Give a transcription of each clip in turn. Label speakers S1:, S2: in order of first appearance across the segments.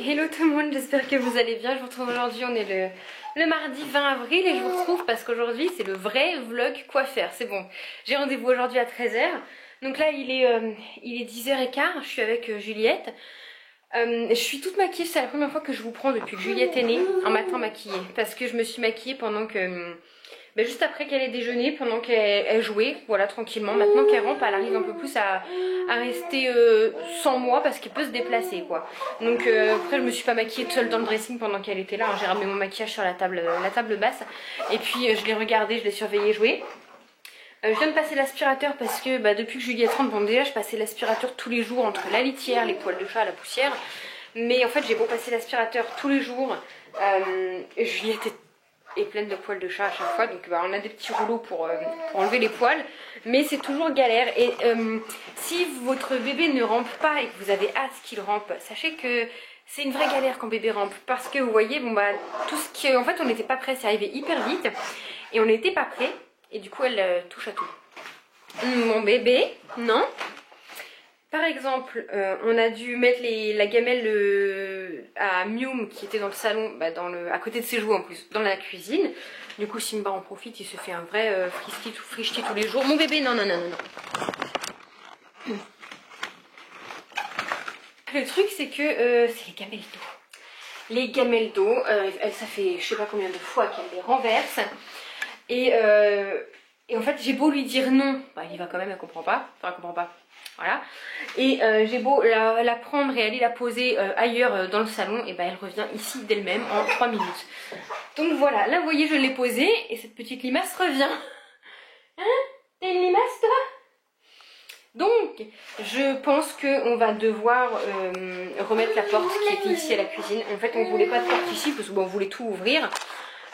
S1: Hello tout le monde, j'espère que vous allez bien. Je vous retrouve aujourd'hui, on est le mardi 20 avril et je vous retrouve parce qu'aujourd'hui c'est le vrai vlog quoi faire. C'est bon, j'ai rendez-vous aujourd'hui à 13 h. Donc là il est 10 h 15, je suis avec Juliette. Je suis toute maquillée, c'est la première fois que je vous prends depuis que Juliette est née, un matin maquillée. Parce que je me suis maquillée pendant que... juste après qu'elle ait déjeuné, pendant qu'elle jouait, voilà, tranquillement. Maintenant qu'elle rampe, elle arrive un peu plus à rester sans moi parce qu'elle peut se déplacer, quoi. Donc après, je me suis pas maquillée toute seule dans le dressing pendant qu'elle était là. Hein. J'ai ramené mon maquillage sur la table basse. Et puis je l'ai regardé, je l'ai surveillé jouer. Je viens de passer l'aspirateur parce que depuis que Juliette rentre, bon déjà je passais l'aspirateur tous les jours entre la litière, les poils de chat, la poussière. Mais en fait j'ai beau passer l'aspirateur tous les jours, Juliette est pleine de poils de chat à chaque fois. Donc on a des petits rouleaux pour enlever les poils. Mais c'est toujours galère. Et si votre bébé ne rampe pas et que vous avez hâte qu'il rampe, sachez que c'est une vraie galère quand bébé rampe. Parce que vous voyez, tout ce qui... En fait on n'était pas prêt, c'est arrivé hyper vite. Et on n'était pas prêt. Et du coup, elle touche à tout. Mon bébé, non. Par exemple, on a dû mettre la gamelle à Mium qui était dans le salon, à côté de ses jouets en plus, dans la cuisine. Du coup, Simba en profite, il se fait un vrai frichti tous les jours. Mon bébé, non, non, non, non, non. Le truc, c'est que c'est les gamelles d'eau. Les gamelles d'eau, ça fait je sais pas combien de fois qu'elle les renverse. Et en fait j'ai beau lui dire non, il va quand même, elle comprend pas, enfin elle comprend pas, voilà. Et j'ai beau la prendre et aller la poser ailleurs dans le salon, et elle revient ici d'elle-même en 3 minutes. Donc voilà, là vous voyez je l'ai posée et cette petite limace revient. Hein? T'as une limace toi? Donc je pense qu'on va devoir remettre la porte qui était ici à la cuisine. En fait on voulait pas de porte ici parce qu'on voulait tout ouvrir.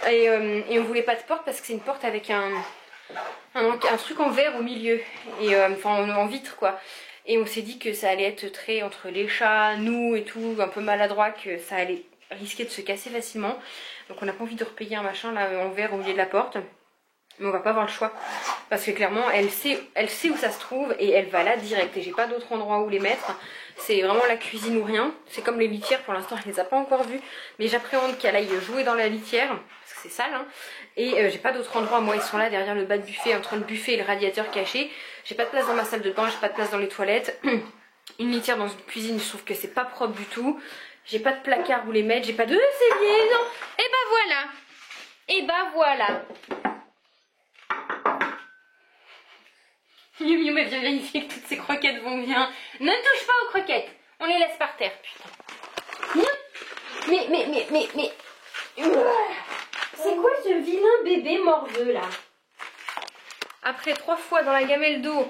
S1: Et on voulait pas de porte parce que c'est une porte avec un truc en verre au milieu, et enfin en vitre quoi. Et on s'est dit que ça allait être très entre les chats, nous et tout, un peu maladroit, que ça allait risquer de se casser facilement. Donc on n'a pas envie de repayer un machin là en verre au milieu de la porte. Mais on va pas avoir le choix parce que clairement elle sait où ça se trouve et elle va là direct, et j'ai pas d'autre endroit où les mettre. C'est vraiment la cuisine ou rien. C'est comme les litières, pour l'instant elle les a pas encore vues, mais j'appréhende qu'elle aille jouer dans la litière parce que c'est sale hein. Et j'ai pas d'autre endroit. Moi ils sont là derrière le bas de buffet, entre le buffet et le radiateur caché. J'ai pas de place dans ma salle de bain, j'ai pas de place dans les toilettes. Une litière dans une cuisine, je trouve que c'est pas propre du tout. J'ai pas de placard où les mettre, j'ai pas de... c'est bien non. Et voilà. Miu Miu viens vérifier que toutes ces croquettes vont bien. Ne touche pas aux croquettes, on les laisse par terre, putain. Mais... C'est quoi ce vilain bébé morveux là? Après 3 fois dans la gamelle d'eau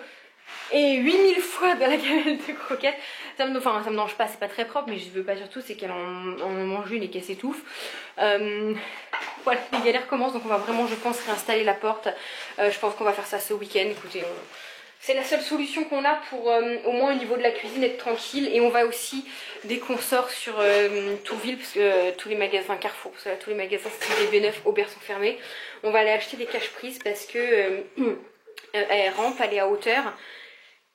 S1: et 8000 fois dans la gamelle de croquettes, ça me dérange pas, c'est pas très propre, mais je veux pas surtout, c'est qu'elle en mange une et qu'elle s'étouffe. Voilà, les galères commencent, donc on va vraiment, je pense, réinstaller la porte. Je pense qu'on va faire ça ce week-end. Écoutez, c'est la seule solution qu'on a pour au moins au niveau de la cuisine être tranquille. Et on va aussi, dès qu'on sort sur Tourville, parce que tous les magasins Carrefour, parce que là, tous les magasins style B9, Aubert sont fermés, on va aller acheter des cache-prises parce que elle rampe, elle est à hauteur.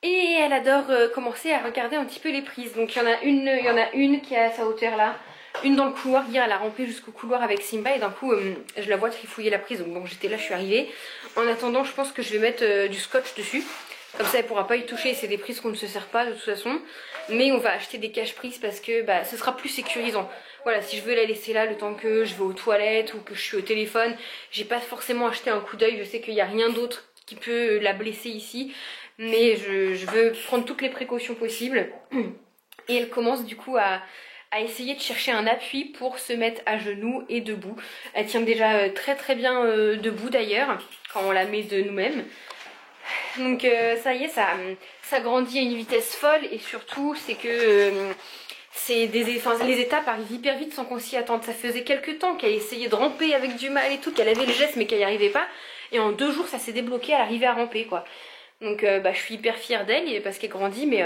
S1: Et elle adore commencer à regarder un petit peu les prises. Donc il y en a une qui est à sa hauteur là. Une dans le couloir, hier elle a rampé jusqu'au couloir avec Simba et d'un coup je la vois trifouiller la prise. Donc bon, j'étais là, je suis arrivée. En attendant, je pense que je vais mettre du scotch dessus. Comme ça elle pourra pas y toucher, c'est des prises qu'on ne se sert pas de toute façon. Mais on va acheter des cache-prises parce que ce sera plus sécurisant. Voilà, si je veux la laisser là le temps que je vais aux toilettes ou que je suis au téléphone, j'ai pas forcément acheté un coup d'œil, je sais qu'il n'y a rien d'autre qui peut la blesser ici. Mais je veux prendre toutes les précautions possibles. Et elle commence du coup à essayer de chercher un appui pour se mettre à genoux et debout. Elle tient déjà très très bien debout d'ailleurs, quand on la met de nous-mêmes. Donc ça y est, ça grandit à une vitesse folle, et surtout c'est que les étapes arrivent hyper vite sans qu'on s'y attende. Ça faisait quelques temps qu'elle essayait de ramper avec du mal et tout, qu'elle avait le geste mais qu'elle n'y arrivait pas. Et en 2 jours ça s'est débloqué, elle arrivait à ramper quoi. Donc je suis hyper fière d'elle parce qu'elle grandit, mais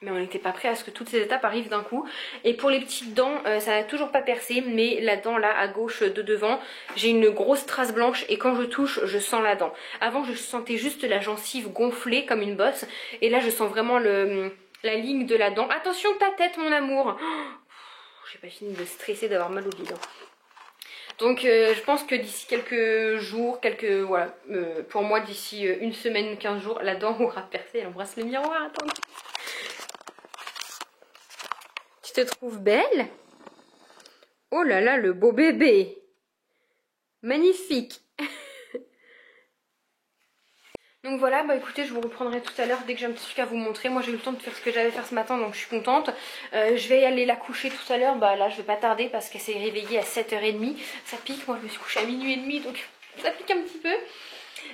S1: on n'était pas prêt à ce que toutes ces étapes arrivent d'un coup. Et pour les petites dents, ça n'a toujours pas percé, mais la dent là à gauche de devant, j'ai une grosse trace blanche et quand je touche, je sens la dent. Avant je sentais juste la gencive gonflée comme une bosse, et là je sens vraiment la ligne de la dent. Attention ta tête mon amour. j'ai pas fini de stresser d'avoir mal au bide. Donc je pense que d'ici quelques jours, voilà, pour moi d'ici une semaine, 15 jours, la dent aura percé. Elle embrasse le miroir, attends. Tu te trouves belle? Oh là là, le beau bébé. Magnifique. Donc voilà, bah écoutez, je vous reprendrai tout à l'heure dès que j'ai un petit truc à vous montrer. Moi j'ai eu le temps de faire ce que j'avais à faire ce matin, donc je suis contente. Je vais aller la coucher tout à l'heure. Bah là je vais pas tarder parce qu'elle s'est réveillée à 7h30. Ça pique, moi je me suis couchée à minuit et demi, donc ça pique un petit peu.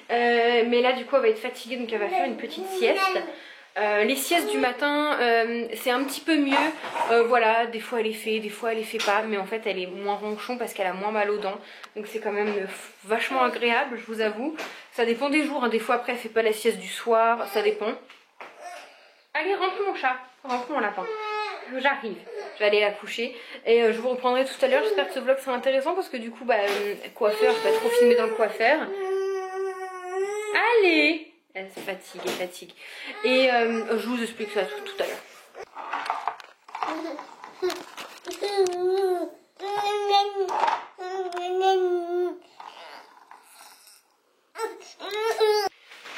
S1: Mais là du coup elle va être fatiguée, donc elle va faire une petite sieste. Les siestes du matin c'est un petit peu mieux, voilà, des fois elle est fait, des fois elle est fait pas, mais en fait elle est moins ronchon parce qu'elle a moins mal aux dents, donc c'est quand même vachement agréable, je vous avoue. Ça dépend des jours, hein. Des fois après elle fait pas la sieste du soir, ça dépend. Allez, rentre mon chat, rentre mon lapin, j'arrive, je vais aller la coucher et je vous reprendrai tout à l'heure. J'espère que ce vlog sera intéressant parce que du coup bah coiffeur, je vais pas trop filmer dans le coiffeur. Allez, elle se fatigue, elle fatigue. Et je vous explique ça tout à l'heure.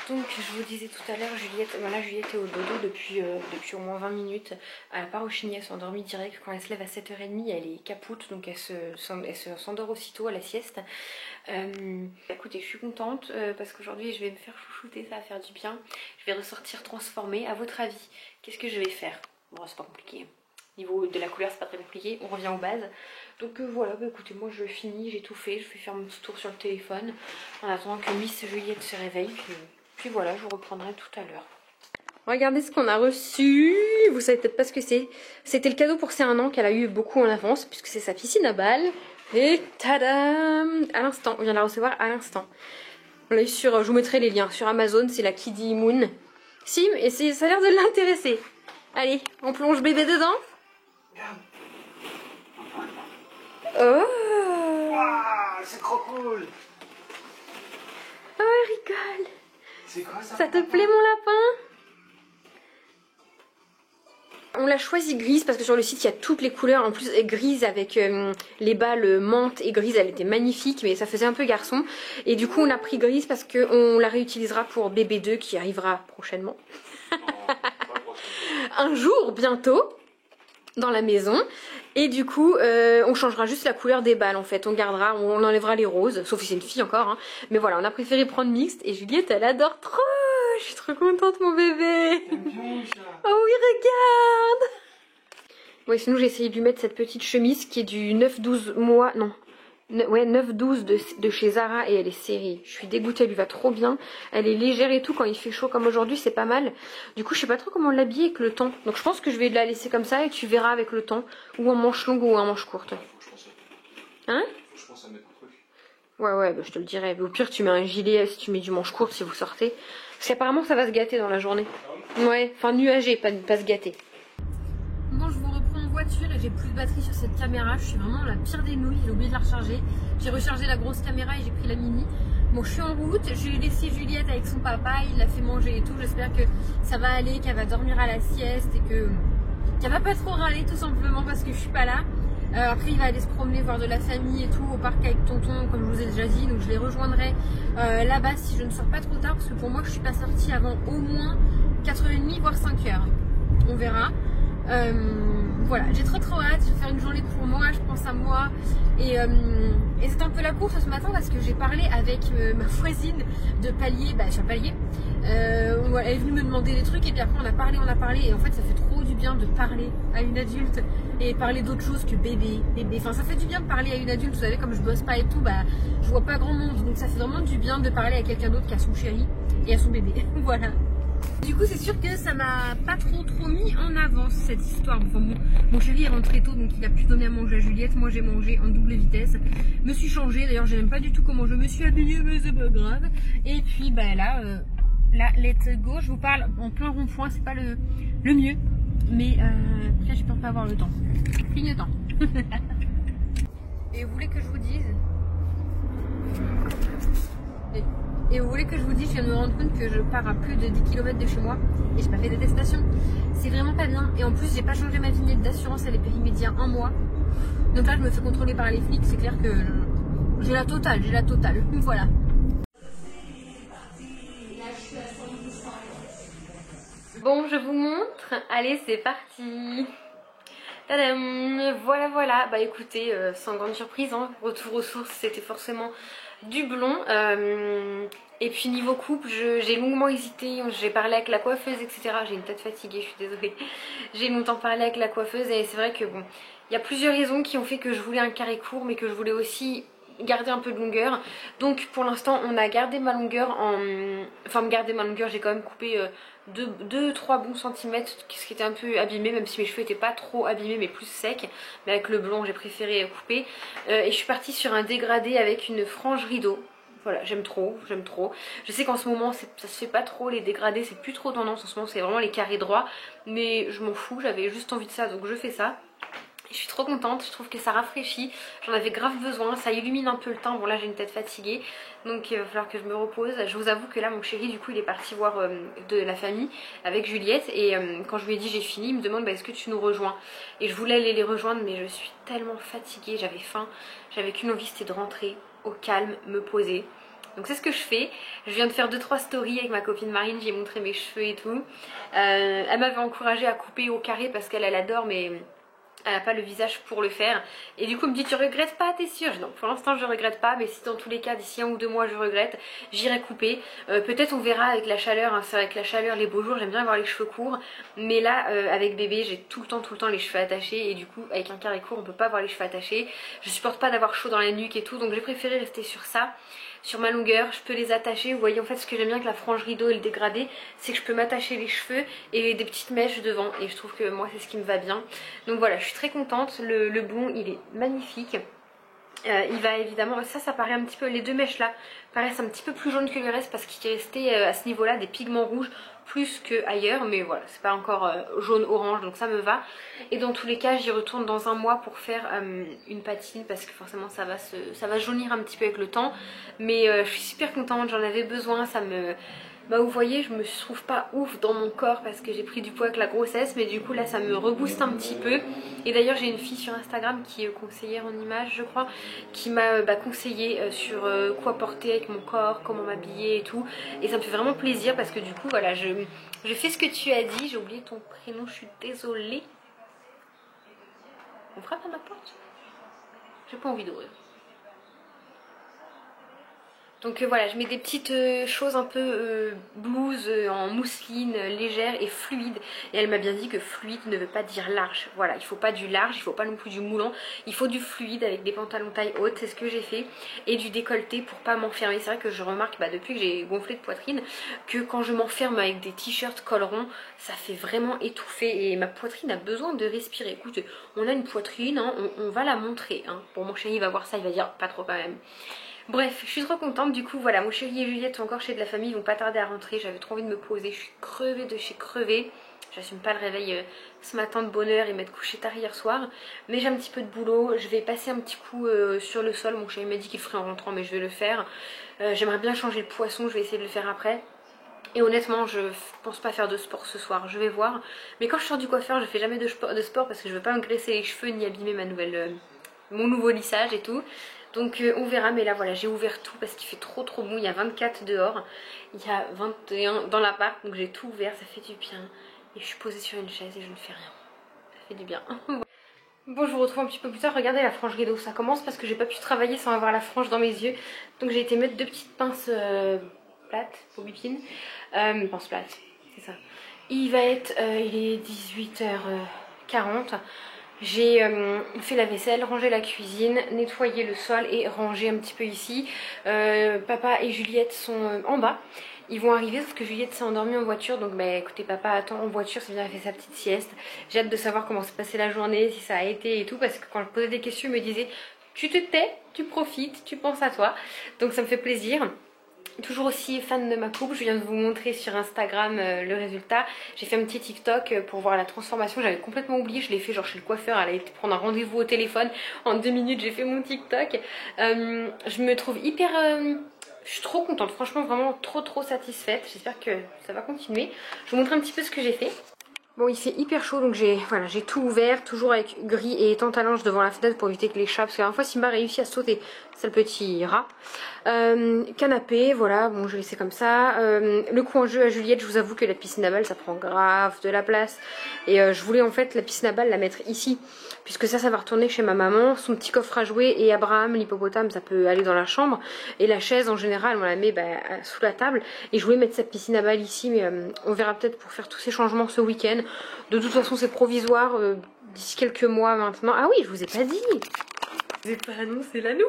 S1: Donc je vous disais tout à l'heure, Juliette, voilà, Juliette est au dodo depuis au moins 20 minutes. Elle part au chignon, elle s'endormit direct. Quand elle se lève à 7h30, elle est capoute, donc elle s'endort aussitôt à la sieste. Écoutez, je suis contente parce qu'aujourd'hui je vais me faire chouchouter, ça va faire du bien. Je vais ressortir transformée. À votre avis, qu'est-ce que je vais faire? Bon, c'est pas compliqué. Niveau de la couleur, c'est pas très compliqué. On revient aux bases. Donc voilà, bah écoutez, moi je finis, j'ai tout fait. Je vais faire mon petit tour sur le téléphone en attendant que Miss Juliette se réveille. Puis voilà, je vous reprendrai tout à l'heure. Regardez ce qu'on a reçu. Vous savez peut-être pas ce que c'est. C'était le cadeau pour ses 1 an qu'elle a eu beaucoup en avance, puisque c'est sa piscine à balles. Et tadam! À l'instant, on vient de la recevoir à l'instant. On l'a eu sur, je vous mettrai les liens, sur Amazon, c'est la Kiddy Moon. Sim, et ça a l'air de l'intéresser. Allez, on plonge bébé dedans. Oh!
S2: Waouh, c'est trop cool!
S1: Oh, elle rigole!
S2: C'est quoi ça?
S1: Ça te plaît mon lapin? On l'a choisi grise parce que sur le site il y a toutes les couleurs. En plus grise avec les balles menthe et grise, elle était magnifique, mais ça faisait un peu garçon. Et du coup on a pris grise parce qu'on la réutilisera pour bébé 2 qui arrivera prochainement. Un jour bientôt dans la maison. Et du coup on changera juste la couleur des balles en fait. On gardera, on enlèvera les roses, sauf si c'est une fille encore hein. Mais voilà, on a préféré prendre mixte. Et Juliette elle adore trop. Je suis trop contente mon bébé. Oh oui, regarde. Ouais, sinon j'ai essayé de lui mettre cette petite chemise qui est du 9-12 mois, non, ouais 9-12 de chez Zara et elle est serrée. Je suis dégoûtée, elle lui va trop bien. Elle est légère et tout, quand il fait chaud comme aujourd'hui c'est pas mal. Du coup je sais pas trop comment l'habiller avec le temps. Donc je pense que je vais la laisser comme ça et tu verras avec le temps. Ou en manche longue ou en manche courte. Hein?
S2: Je pense à mettre un truc.
S1: Ouais, bah, je te le dirai. Au pire tu mets un gilet si tu mets du manche courte si vous sortez. Parce qu'apparemment ça va se gâter dans la journée. Ouais, enfin nuagé, pas se gâter. Bon, je vous reprends en voiture et j'ai plus de batterie sur cette caméra. Je suis vraiment la pire des nouilles, j'ai oublié de la recharger. J'ai rechargé la grosse caméra et j'ai pris la mini. Bon, je suis en route, j'ai laissé Juliette avec son papa, il l'a fait manger et tout. J'espère que ça va aller, qu'elle va dormir à la sieste et qu'elle va pas trop râler tout simplement parce que je suis pas là. Après il va aller se promener, voir de la famille et tout au parc avec tonton comme je vous ai déjà dit, donc je les rejoindrai là-bas si je ne sors pas trop tard parce que pour moi je suis pas sortie avant au moins 4h30 voire 5h. On verra. Voilà, j'ai trop hâte, je vais faire une journée pour moi, je pense à moi et c'est un peu la course ce matin parce que j'ai parlé avec ma voisine de palier, bah sur palier, elle est venue me demander des trucs et puis après on a parlé et en fait ça fait trop du bien de parler à une adulte et parler d'autre chose que bébé, enfin ça fait du bien de parler à une adulte, vous savez comme je bosse pas et tout, bah je vois pas grand monde donc ça fait vraiment du bien de parler à quelqu'un d'autre qui a son chéri et à son bébé, voilà. Du coup c'est sûr que ça m'a pas trop mis en avance cette histoire. Enfin, mon chéri est rentré tôt donc il a pu donner à manger à Juliette. Moi j'ai mangé en double vitesse. Me suis changée, d'ailleurs j'aime pas du tout comment je me suis habillée mais c'est pas grave. Et puis bah là, let's go, je vous parle en plein rond-point, c'est pas le mieux. Mais après j'ai peur de pas avoir le temps. Clignotant. Et vous voulez que je vous dise Et vous voulez que je vous dise, je viens de me rendre compte que je pars à plus de 10 km de chez moi et j'ai pas fait d'attestation. C'est vraiment pas bien. Et en plus, j'ai pas changé ma vignette d'assurance, elle est périmée d'il y a 1 mois. Donc là je me fais contrôler par les flics, c'est clair que j'ai la totale, voilà. Bon, je vous montre, allez c'est parti. Tadam, voilà, bah écoutez, sans grande surprise, hein, retour aux sources, c'était forcément du blond. Et puis niveau coupe, j'ai longuement hésité, j'ai parlé avec la coiffeuse, etc. J'ai une tête fatiguée, je suis désolée. J'ai longtemps parlé avec la coiffeuse et c'est vrai que bon, il y a plusieurs raisons qui ont fait que je voulais un carré court, mais que je voulais aussi garder un peu de longueur. Donc pour l'instant on a gardé ma longueur j'ai quand même coupé 2-3 bons centimètres, ce qui était un peu abîmé, même si mes cheveux n'étaient pas trop abîmés mais plus secs. Mais avec le blond j'ai préféré couper. Et je suis partie sur un dégradé avec une frange rideau. Voilà, j'aime trop. Je sais qu'en ce moment ça se fait pas trop les dégradés, c'est plus trop tendance en ce moment, c'est vraiment les carrés droits. Mais je m'en fous, j'avais juste envie de ça donc je fais ça. Je suis trop contente, je trouve que ça rafraîchit, j'en avais grave besoin, ça illumine un peu le teint. Bon là j'ai une tête fatiguée donc il va falloir que je me repose. Je vous avoue que là mon chéri du coup il est parti voir de la famille avec Juliette et quand je lui ai dit j'ai fini, il me demande bah, est-ce que tu nous rejoins. Et je voulais aller les rejoindre mais je suis tellement fatiguée, j'avais faim, j'avais qu'une envie c'était de rentrer au calme, me poser. Donc c'est ce que je fais. Je viens de faire 2-3 stories avec ma copine Marine, j'ai montré mes cheveux et tout. Elle m'avait encouragée à couper au carré parce qu'elle adore mais elle n'a pas le visage pour le faire. Et du coup elle me dit tu regrettes pas, t'es sûre? Non, pour l'instant je regrette pas, mais si dans tous les cas d'ici 1 ou 2 mois je regrette, j'irai couper. Peut-être on verra avec la chaleur, hein. C'est avec la chaleur, les beaux jours, j'aime bien avoir les cheveux courts. Mais là avec bébé j'ai tout le temps les cheveux attachés. Et du coup avec un carré court on peut pas avoir les cheveux attachés. Je supporte pas d'avoir chaud dans la nuque et tout, donc j'ai préféré rester sur ça. Sur ma longueur, je peux les attacher. Vous voyez en fait ce que j'aime bien avec la frange rideau et le dégradé, c'est que je peux m'attacher les cheveux et des petites mèches devant. Et je trouve que moi c'est ce qui me va bien. Donc voilà, je suis très contente. Le blond il est magnifique. Il va évidemment, ça paraît un petit peu, les deux mèches là paraissent un petit peu plus jaunes que le reste parce qu'il restait à ce niveau là des pigments rouges plus que ailleurs, mais voilà c'est pas encore jaune orange donc ça me va. Et dans tous les cas j'y retourne dans 1 mois pour faire une patine parce que forcément ça va jaunir un petit peu avec le temps, mais je suis super contente, j'en avais besoin. Ça me... Bah vous voyez je me trouve pas ouf dans mon corps parce que j'ai pris du poids avec la grossesse, mais du coup là ça me rebooste un petit peu. Et d'ailleurs j'ai une fille sur Instagram qui est conseillère en images je crois, qui m'a conseillé sur quoi porter avec mon corps, comment m'habiller et tout. Et ça me fait vraiment plaisir parce que du coup voilà je fais ce que tu as dit. J'ai oublié ton prénom, je suis désolée. On frappe à ma porte? J'ai pas envie d'ouvrir. Donc voilà, je mets des petites choses un peu blouse en mousseline légère et fluide. Et elle m'a bien dit que fluide ne veut pas dire large. Voilà, il faut pas du large, il faut pas non plus du moulant. Il faut du fluide avec des pantalons taille haute, c'est ce que j'ai fait. Et du décolleté pour pas m'enfermer. C'est vrai que je remarque depuis que j'ai gonflé de poitrine que quand je m'enferme avec des t-shirts col rond, ça fait vraiment étouffer. Et ma poitrine a besoin de respirer. Écoute, on a une poitrine, hein, on va la montrer. Hein. Bon, mon chéri va voir ça, il va dire pas trop quand même. Bref, je suis trop contente. Du coup voilà, mon chéri et Juliette sont encore chez de la famille, ils vont pas tarder à rentrer. J'avais trop envie de me poser, je suis crevée de chez crevée. J'assume pas le réveil ce matin de bonne heure et m'être couchée tard hier soir. Mais j'ai un petit peu de boulot, je vais passer un petit coup sur le sol. Mon chéri m'a dit qu'il le ferait en rentrant mais je vais le faire. J'aimerais bien changer le poisson, je vais essayer de le faire après. Et honnêtement je pense pas faire de sport ce soir, je vais voir. Mais quand je sors du coiffeur je fais jamais de sport parce que je veux pas me graisser les cheveux ni abîmer mon nouveau lissage et tout. Donc on verra, mais là voilà j'ai ouvert tout parce qu'il fait trop bon. Il y a 24 dehors, il y a 21 dans l'appart, donc j'ai tout ouvert, ça fait du bien. Et je suis posée sur une chaise et je ne fais rien, ça fait du bien. Bon, je vous retrouve un petit peu plus tard. Regardez la frange rideau, ça commence parce que j'ai pas pu travailler sans avoir la frange dans mes yeux. Donc j'ai été mettre 2 petites pinces plates pour bipine, pinces plates, c'est ça. Il va être, il est 18h40. J'ai fait la vaisselle, rangé la cuisine, nettoyé le sol et rangé un petit peu ici. Papa et Juliette sont en bas. Ils vont arriver sauf que Juliette s'est endormie en voiture. Donc bah écoutez, papa attend en voiture, c'est bien, il a fait sa petite sieste. J'ai hâte de savoir comment s'est passée la journée, si ça a été et tout. Parce que quand je posais des questions, il me disait tu te tais, tu profites, tu penses à toi. Donc ça me fait plaisir. Toujours aussi fan de ma coupe, je viens de vous montrer sur Instagram le résultat. J'ai fait un petit TikTok pour voir la transformation, j'avais complètement oublié, je l'ai fait genre chez le coiffeur, elle a été prendre un rendez-vous au téléphone, en 2 minutes j'ai fait mon TikTok. Je me trouve hyper... je suis trop contente, franchement vraiment trop satisfaite, j'espère que ça va continuer. Je vous montre un petit peu ce que j'ai fait. Bon, il fait hyper chaud, donc j'ai tout ouvert, toujours avec gris et étante à linge devant la fenêtre pour éviter que les chats, parce que la dernière fois Simba a réussi à sauter, c'est le petit rat. Canapé, voilà, bon je vais laisser comme ça. Le coup en jeu à Juliette, je vous avoue que la piscine à balles ça prend grave de la place. Et je voulais en fait la piscine à balles la mettre ici, puisque ça va retourner chez ma maman, son petit coffre à jouer, et Abraham, l'hippopotame, ça peut aller dans la chambre. Et la chaise en général, on la met sous la table. Et je voulais mettre cette piscine à balles ici, mais on verra peut-être pour faire tous ces changements ce week-end. De toute façon c'est provisoire, d'ici quelques mois maintenant. Ah oui, je vous ai pas dit, je vous ai pas annoncé la nouvelle.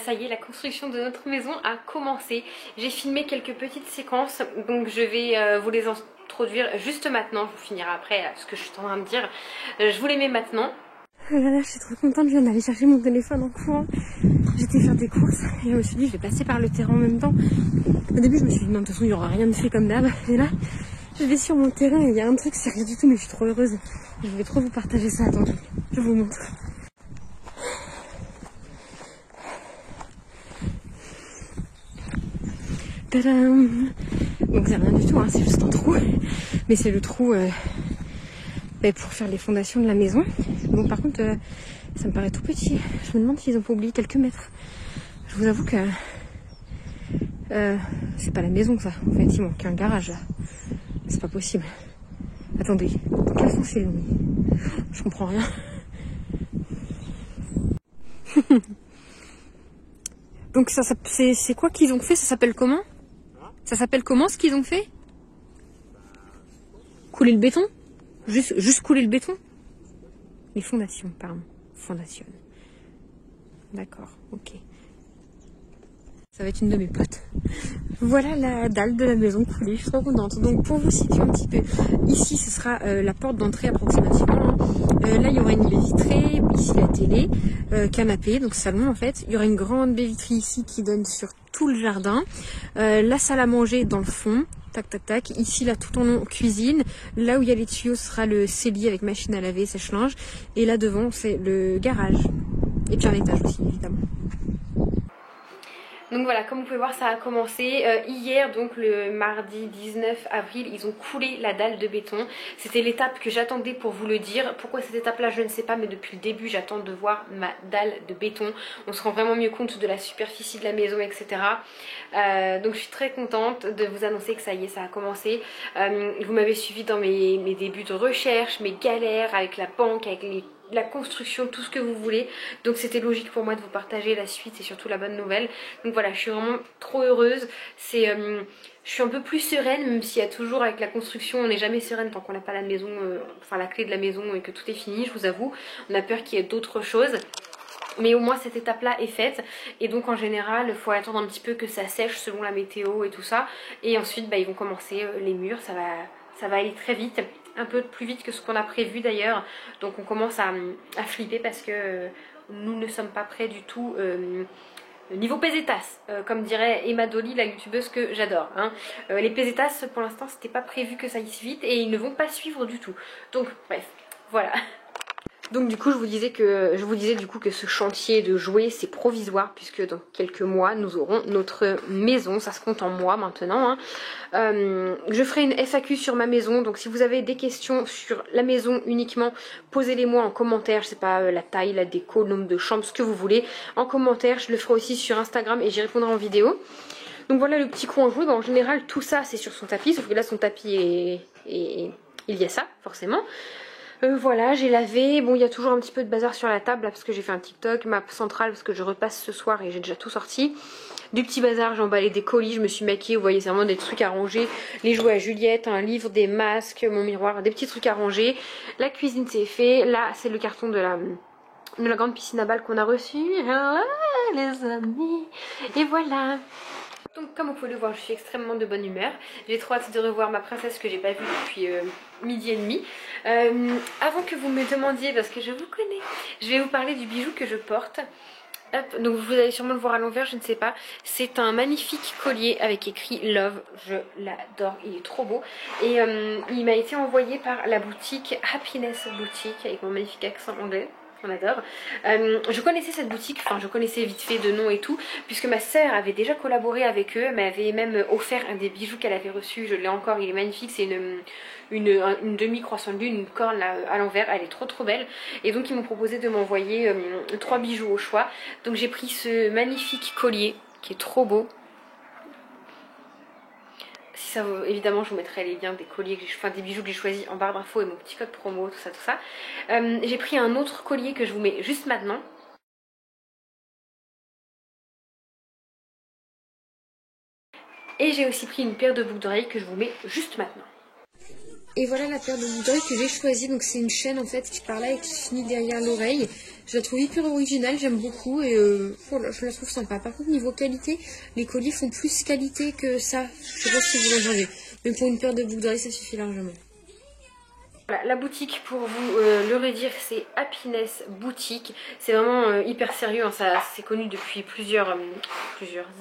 S1: Ça y est, la construction de notre maison a commencé. J'ai filmé quelques petites séquences, donc je vais vous les introduire juste maintenant. Je vous finirai après ce que je suis en train de dire. Je vous les mets maintenant. Oh là là, je suis trop contente, je viens d'aller chercher mon téléphone en courant. J'étais faire des courses et je me suis dit je vais passer par le terrain en même temps. Au début je me suis dit non, de toute façon il n'y aura rien de fait comme d'hab. Et là je vais sur mon terrain et il y a un truc, c'est rien du tout, mais je suis trop heureuse. Je vais trop vous partager ça. Attendez, je vous montre. Tadam! Donc c'est rien du tout, hein, c'est juste un trou. Mais c'est le trou pour faire les fondations de la maison. Bon par contre ça me paraît tout petit. Je me demande s'ils ont pas oublié quelques mètres. Je vous avoue que c'est pas la maison ça. En fait il manque un garage là. C'est pas possible. Attendez, dans quel sens ils l'ont mis? Je comprends rien. Donc ça c'est quoi qu'ils ont fait? Ça s'appelle comment? Ça s'appelle comment ce qu'ils ont fait? Couler le béton? Juste couler le béton? Les fondations, pardon. Fondation. D'accord, ok. Ça va être une de mes potes. Voilà la dalle de la maison coulée, je suis trop contente. Donc pour vous situer un petit peu, ici ce sera la porte d'entrée approximativement. Là il y aura une baie vitrée, ici la télé, canapé, donc salon en fait. Il y aura une grande baie vitrée ici qui donne sur tout le jardin. La salle à manger dans le fond, tac tac tac. Ici là tout en long cuisine. Là où il y a les tuyaux ce sera le cellier avec machine à laver, sèche-linge. Et là devant c'est le garage. Et puis un étage aussi évidemment. Donc voilà, comme vous pouvez voir, ça a commencé hier, donc le mardi 19 avril, ils ont coulé la dalle de béton. C'était l'étape que j'attendais pour vous le dire. Pourquoi cette étape-là, je ne sais pas, mais depuis le début, j'attends de voir ma dalle de béton. On se rend vraiment mieux compte de la superficie de la maison, etc. Donc je suis très contente de vous annoncer que ça y est, ça a commencé. Vous m'avez suivi dans mes débuts de recherche, mes galères avec la banque, avec la construction, tout ce que vous voulez. Donc c'était logique pour moi de vous partager la suite et surtout la bonne nouvelle. Donc voilà, je suis vraiment trop heureuse. Je suis un peu plus sereine, même s'il y a toujours avec la construction, on n'est jamais sereine tant qu'on n'a pas la maison, enfin la clé de la maison et que tout est fini, je vous avoue. On a peur qu'il y ait d'autres choses. Mais au moins cette étape là est faite. Et donc en général il faut attendre un petit peu que ça sèche selon la météo et tout ça. Et ensuite ils vont commencer les murs, ça va aller très vite. Un peu plus vite que ce qu'on a prévu d'ailleurs. Donc on commence à flipper parce que nous ne sommes pas prêts du tout niveau pesetas. Comme dirait Emma Dolly, la youtubeuse que j'adore. Hein. Les pesetas pour l'instant c'était pas prévu que ça aille si vite et ils ne vont pas suivre du tout. Donc bref, voilà. Donc du coup je vous disais du coup que ce chantier de jouets c'est provisoire puisque dans quelques mois nous aurons notre maison, ça se compte en mois maintenant. Hein. Je ferai une FAQ sur ma maison, donc si vous avez des questions sur la maison uniquement, posez-les moi en commentaire, je sais pas la taille, la déco, le nombre de chambres, ce que vous voulez. En commentaire, je le ferai aussi sur Instagram et j'y répondrai en vidéo. Donc voilà le petit coin jouet, en général tout ça c'est sur son tapis, sauf que là son tapis il y a ça forcément. Voilà, j'ai lavé. Bon, il y a toujours un petit peu de bazar sur la table là, parce que j'ai fait un TikTok, ma centrale parce que je repasse ce soir et j'ai déjà tout sorti. Du petit bazar, j'ai emballé des colis, je me suis maquillée, vous voyez, c'est vraiment des trucs à ranger. Les jouets à Juliette, un livre, des masques, mon miroir, des petits trucs à ranger. La cuisine c'est fait. Là, c'est le carton de la grande piscine à balles qu'on a reçu. Ah, les amis. Et voilà. Donc comme vous pouvez le voir, je suis extrêmement de bonne humeur. J'ai trop hâte de revoir ma princesse que j'ai pas vue depuis midi et demi. Avant que vous me demandiez, parce que je vous connais, je vais vous parler du bijou que je porte. Hop, donc vous allez sûrement le voir à l'envers, je ne sais pas. C'est un magnifique collier avec écrit Love. Je l'adore, il est trop beau. Et il m'a été envoyé par la boutique Happiness Boutique avec mon magnifique accent anglais. on adore. Je connaissais cette boutique, enfin je connaissais vite fait de nom et tout, puisque ma sœur avait déjà collaboré avec eux, m'avait même offert un des bijoux qu'elle avait reçu, je l'ai encore, il est magnifique, c'est une demi-croissant de lune, une corne là, à l'envers, elle est trop belle. Et donc ils m'ont proposé de m'envoyer 3 bijoux au choix. Donc j'ai pris ce magnifique collier qui est trop beau. Si ça vous, évidemment je vous mettrai les liens des colliers, enfin des bijoux que j'ai choisis en barre d'infos et mon petit code promo, tout ça. J'ai pris un autre collier que je vous mets juste maintenant. Et j'ai aussi pris une paire de boucles d'oreilles que je vous mets juste maintenant. Et voilà la paire de boucles d'oreilles que j'ai choisie. Donc c'est une chaîne en fait qui part là et qui finit derrière l'oreille. Je la trouve hyper originale, j'aime beaucoup et voilà, je la trouve sympa. Par contre niveau qualité, les colliers font plus qualité que ça. Je sais pas si vous l'entendez. Mais pour une paire de boucles d'oreilles ça suffit largement. Voilà, la boutique pour vous le redire, c'est Happiness Boutique. C'est vraiment hyper sérieux, hein, ça c'est connu depuis plusieurs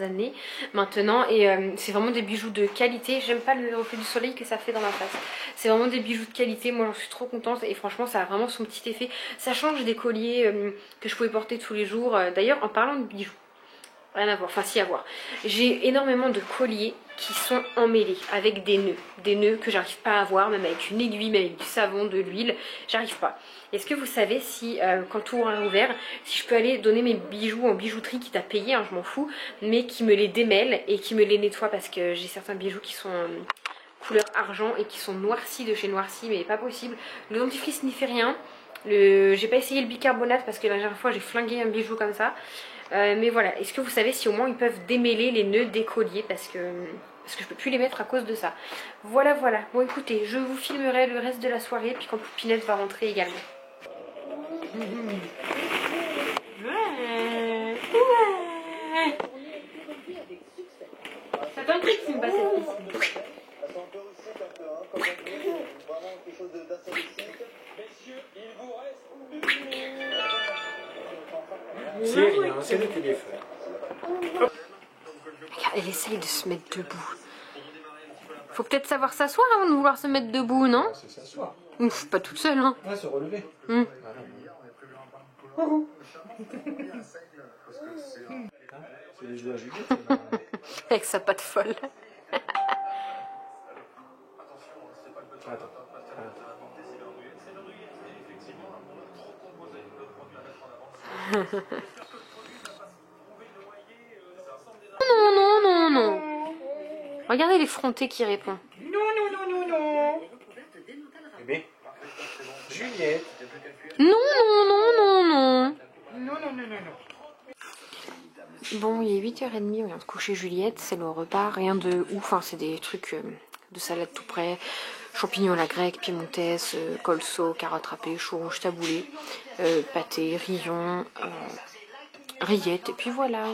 S1: années maintenant. Et c'est vraiment des bijoux de qualité. J'aime pas le reflet du soleil que ça fait dans ma face. C'est vraiment des bijoux de qualité, moi j'en suis trop contente. Et franchement ça a vraiment son petit effet. Ça change des colliers que je pouvais porter tous les jours. D'ailleurs en parlant de bijoux, rien à voir, enfin si à voir. J'ai énormément de colliers qui sont emmêlés avec des nœuds que j'arrive pas à avoir, même avec une aiguille, même avec du savon, de l'huile, j'arrive pas. Est-ce que vous savez si, quand tout aura ouvert, si je peux aller donner mes bijoux en bijouterie, quitte à payer, hein, je m'en fous, mais qui me les démêle et qui me les nettoie parce que j'ai certains bijoux qui sont couleur argent et qui sont noircis de chez Noirci, mais pas possible. Le dentifrice n'y fait rien. J'ai pas essayé le bicarbonate parce que la dernière fois j'ai flingué un bijou comme ça. Mais voilà, est-ce que vous savez si au moins ils peuvent démêler les nœuds des colliers parce que je peux plus les mettre à cause de ça. Voilà. Bon écoutez, je vous filmerai le reste de la soirée puis quand Poupinette va rentrer également. Ça t'inquiète si me passe cette piscine.
S2: C'est rien, c'est le téléphone.
S1: Regarde, elle essaye de se mettre debout. Faut peut-être savoir s'asseoir avant de vouloir se mettre debout, non?
S2: C'est s'asseoir.
S1: Ouf, pas toute seule, hein.
S2: Ouais, se relever. C'est les jouets à Juliette.
S1: Avec sa patte folle.
S2: Attends.
S1: Non. Regardez l'effronté qui répond.
S2: Non. Bébé. Juliette.
S1: Non.
S2: Non.
S1: Bon, il est 8h30, on vient de coucher Juliette, c'est le repas, rien de ouf, hein, c'est des trucs de salade tout près, champignons à la grecque, piémontaise, colso, carottes râpées, chou rouge taboulé, pâté, rillon, rillettes, et puis voilà.